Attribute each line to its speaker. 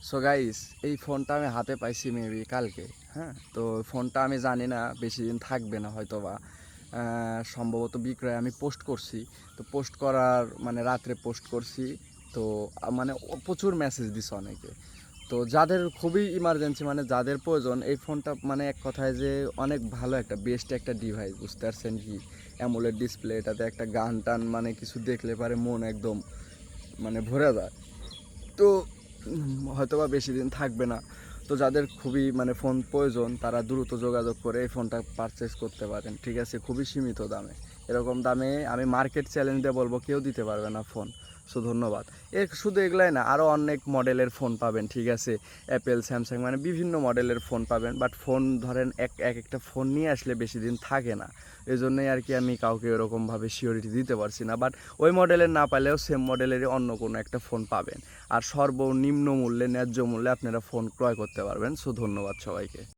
Speaker 1: So guys, এই ফোনটা আমি হাতে পাইছি মেবি কালকে। হ্যাঁ, তো ফোনটা আমি জানি না বেশি দিন থাকবে না হয়তো বা সম্ভবত বিক্রয় আমি পোস্ট করছি। তো পোস্ট করার মানে রাত্রে পোস্ট করছি। তো মানে প্রচুর মেসেজ দিছে অনেকে। তো যাদের খুবই ইমার্জেন্সি মানে যাদের প্রয়োজন এই ফোনটা, মানে এক কথায় যে অনেক ভালো একটা বেস্ট একটা ডিভাইস, বুঝতে পারছেন কি? অ্যামোলেড ডিসপ্লে, এটাতে একটা গান টান মানে কিছু দেখলে পারে মন একদম মানে ভরে যায়। তো হয়তোবা বেশি দিন থাকবে না। তো যাদের খুবই মানে ফোন প্রয়োজন তারা দ্রুত যোগাযোগ করে এই ফোনটা পারচেস করতে পারেন, ঠিক আছে? খুবই সীমিত দামে, এরকম দামে আমি মার্কেট চ্যালেঞ্জ দিয়ে বলবো কেউ দিতে পারবে না ফোন। সো ধন্যবাদ। শুধু এগুলাই না, আরও অনেক মডেলের ফোন পাবেন, ঠিক আছে? অ্যাপেল, স্যামসাং মানে বিভিন্ন মডেলের ফোন পাবেন, বাট ফোন ধরেন এক এক একটা ফোন নিয়ে আসলে বেশি দিন থাকে না। এই জন্যই আর কি আমি কাউকে ওরকমভাবে সিওরিটি দিতে পারছি না, বাট ওই মডেলের না পাইলেও সেম মডেলেরই অন্য কোনো একটা ফোন পাবেন। আর সর্বনিম্ন মূল্যে, ন্যায্য মূল্যে আপনারা ফোন ক্রয় করতে পারবেন। সো ধন্যবাদ সবাইকে।